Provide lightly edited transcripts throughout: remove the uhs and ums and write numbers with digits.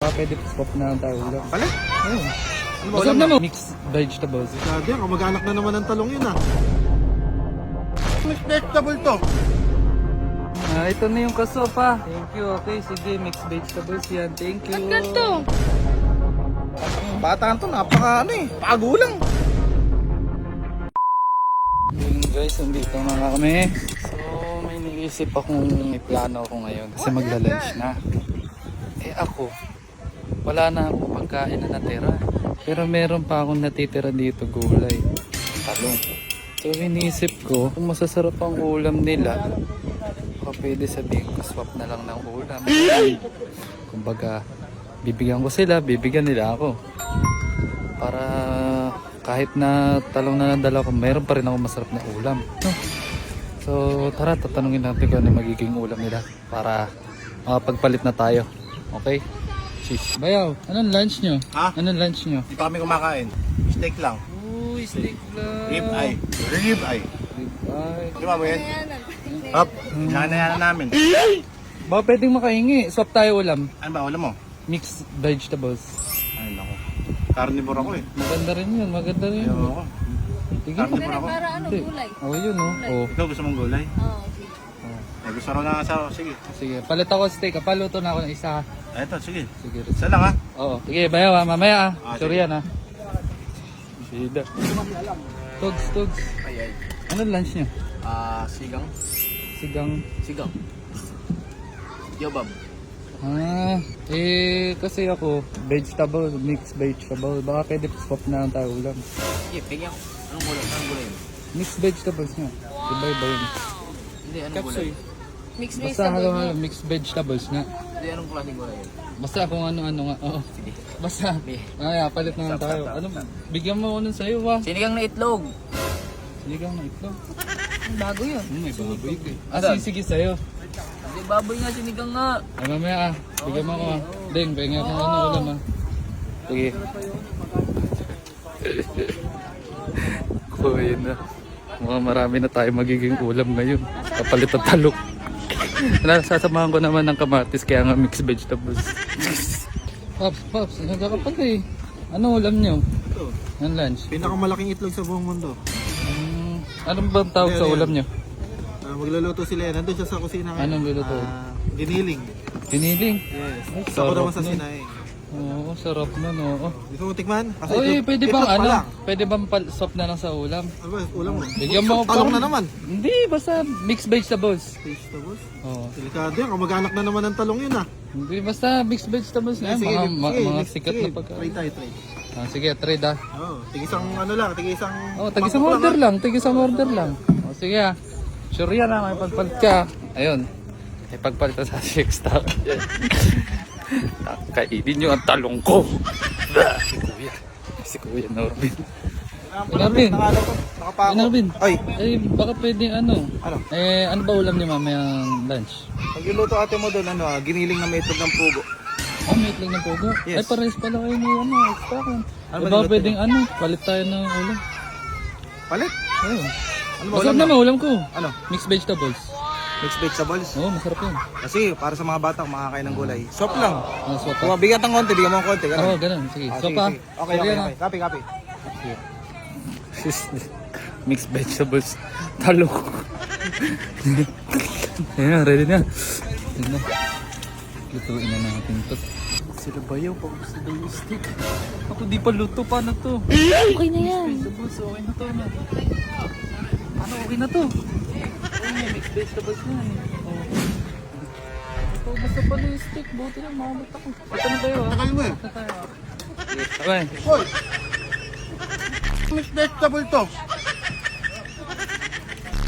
Pwede swap na lang tayo ulam. Palit? Ayun. Ano ba Masarap ulam naman. Mixed vegetables. Sabi yan, kamag-anak na naman ng talong yun ah. Mixed vegetable to. Ito na yung kasopa. Thank you. Okay, sige. Mixed vegetables yan. Thank you. Ba't ganito? Bata to, napaka ano eh, pagulang. Yun guys, nandito na kami. So, may naisip akong may plano ako ngayon kasi magla-lunch na. Eh ako, wala na akong pagkain na natira. Pero meron pa akong natitira dito, gulay, talong. So, iniisip ko, kung masasarap ang ulam nila, baka pwede sabihin ko, swap na lang ng ulam. Kumbaga, bibigyan ko sila, bibigyan nila ako. Para kahit na talong na nadala ko, mayroon pa rin ako masarap na ulam. So tara, tatanungin natin kung ano magiging ulam nila para makapagpalit na tayo. Okay? Cheers. Bayaw, anong lunch nyo? Ha? Anong lunch nyo? Hindi pa kami kumakain. Steak lang. Uy, steak lang. Rib eye. Rib eye. Ribeye. Di ba mo yan? Hop, nananayanan namin. Baka pwedeng makahingi. Swap tayo ulam. Ano ba, ulam mo? Mixed vegetables. Ay, naku. Carnivore ako eh. Maganda rin yun, maganda rin Ayaw yun. ako. Sige. Carnivore ako. Para ano, Hindi. gulay? Oh, yun oh. Oh. Ikaw gusto mong gulay? Oo, sige. Eh, gusto raw na asawa. Sige. Sige, palit ako steak. Paluto na ako ng isa. Eto, sige. Sige. Isa lang ha. Oo. Sige, bayaw ha. Mamaya ha. Ah, Sorry sige. yan ha. Sida. Togs, togs. Ay. Anong lunch nyo? Sigang. Sigang. Yobab. Kasi ako, vegetable, mixed vegetable. Baka pwede swap na lang tayo ulam. Sige, pingin ako. Anong gulay? Anong gulay yun? Mixed vegetables nga. Iba-iba yun. Hindi, anong gulay? Mixed Basta vegetable halo-halo, niya. mixed vegetables nga. Hindi, anong klaseng gulay yun? Basta kung ano-ano nga. Oo. Sige. Basta, palit na lang Stop, tayo. stop, Ano, bigyan mo ako nun sa'yo ha. Sinigang na itlog. Sinigang na itlog. Bago yun. May baboy ka eh. Asan? Sige sa'yo. Hindi, baboy nga, sinigang nga. Ay mamaya bigyan mo ako ha. Ding, bigyan ako ano ulam ha. Sige. Kuya na. Mukhang marami na tayo magiging ulam ngayon. Kapalit at talok. Sasamahan ko naman ng kamatis kaya nga mixed vegetables. Pops, nagkakapal eh. Ano ulam nyo? Ito. Ang lunch? Pinakamalaking itlog sa buong mundo. Anong bang tawag sa ulam nyo? Magluluto sila yan. Nandun siya sa kusina ngayon. Anong luluto? Giniling. Piniling? Yes. Ay, Gusto ko naman sarap sa nun. sinaing. Oo, sarap nun oo. Gusto mo tikman? Kasi Oy, itlog- pwede itlog bang pa ano? lang. Pwede bang swap na lang sa ulam? Ano ba? Ulam mo. Bigyan mo ako Talong parang- na naman. Hindi, basta mixed vegetables. Vegetables. Oo. Delikado yan. Kamag-anak na naman ng talong yun ah. Hindi, basta mixed vegetables na yan. Mga sikat na pagkain. Try tayo, try. Sige, trade ah. Oo. Tigisang ano lang. Tigisang... Tagisang order lang. Tagisang order lang. Sige ah. Sure yan ah, may pagpalit ka. Ayun. May pagpalit ka sa 6 star. Kainin nyo ang talong ko. Si Kuya Norbin. Norbin. Nakapako. Norbin. Ay. Baka pwede ano. Ano? Ano ba ulam niyo mamayang lunch? Pagluluto ate mo doon, ano giniling na may itlog ng pugo. Oh, may itlog ng pugo. Yes. Ay, parehas pala kayo may extra kan. Ano ba Diba niluto pwedeng palit tayo ng ulam. Palit? Ayun. Ano ba Masarap ulam naman ulam ko. Ano? Mixed vegetables. Mixed vegetables? Oo, masarap yun. Kasi para sa mga batang makakain ng gulay. Swap lang. Swap Kung mabigat ng konti, bigyan mo ng konti. Oo, ganun. Sige. Ah, So sige, pa. sige. Okay, okay, okay. Copy, copy. Mixed vegetables. Talong. Ayan, ready na. Ready na. Lutuin na natin ito. Sila bayaw, pag gusto daw yung steak. Ako di pa luto, paano to? Okay na yan. Vegetables, okay na to. No? Paano okay na to? May mixed vegetables na yan. Oh. Basta pala yung steak, buti na, makamot ako. Ito na tayo Tagal mo eh. Ito tayo Okay. Hoy! Mixed vegetable to.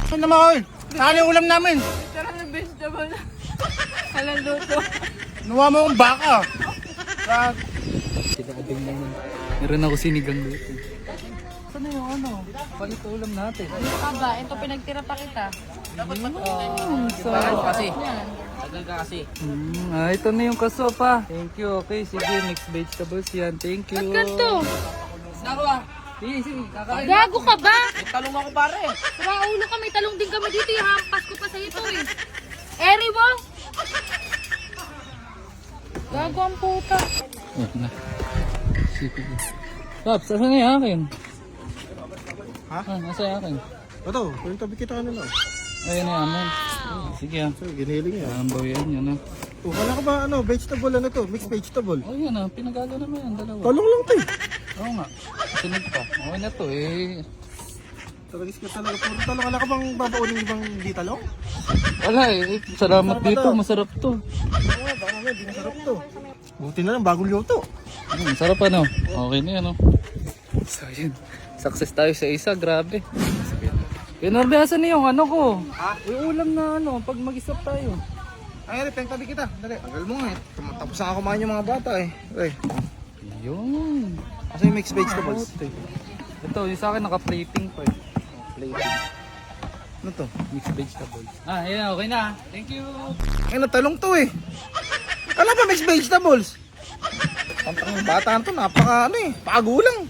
Ano naman oy? Saan yung ulam namin? Sarap na vegetable. Walang luto. Nuha mo akong baka. Sinabing na yun. Meron ako sinigang dito. Saan na yung ano? Palit ulam natin. Ano ka ba? Ito pinagtira pa kita. Tagal kasi. Yan. Tagal ka kasi. Ito na yung kasopa. Thank you. Okay, sige. Mixed vegetables yan. Thank you. Ba't ganito? Saan ba? Sige, sige. Kakain. Gago ka ba? May talong ako pare. Sira ulo ka, may talong din kami dito. Ihampas ko pa sa ito eh. Eri mo? Gago ang puta. Oh, na. Sige. Paps, asan na yung akin? Ha? Nasa yung akin? Ito, yung tabi kita ano na. Ayun na yaman. Sige ah. So, giniling yan. Ang bawian yun ah. Oh, kala ko ba ano, vegetable ano to? Mixed vegetable. Oh yun ah, pinagalo naman yan, dalawa. Talong lang to eh. Oo nga. Sunod pa. Okay na to eh. Talagis ka talaga. Puro talong. Kala ka bang babaunin ibang di talong? Wala eh. Salamat Sarap dito. to. Masarap to. Oo nga, baka nga, di masarap to. Buti na lang, bagong luto. Masarap ano. Okay na yan oh. So yun. Success tayo sa isa. Grabe. Pinorbe, asan na yung ano ko? Ha? Yung ulam na ano, pag mag-isap tayo. Ay, Ari, tabi kita. Dali, tagal mo nga eh. Tapos na kumain yung mga bata eh. Ay, Yun. kasi yung mixed vegetables. Ito, yung sa akin naka-plating pa eh. Plating. Ano to? Mixed vegetables. Ah, yun, okay na. Thank you. Ay, natalong to eh. Kala ba mixed vegetables? Ang bata to, napaka ano eh, pagulang.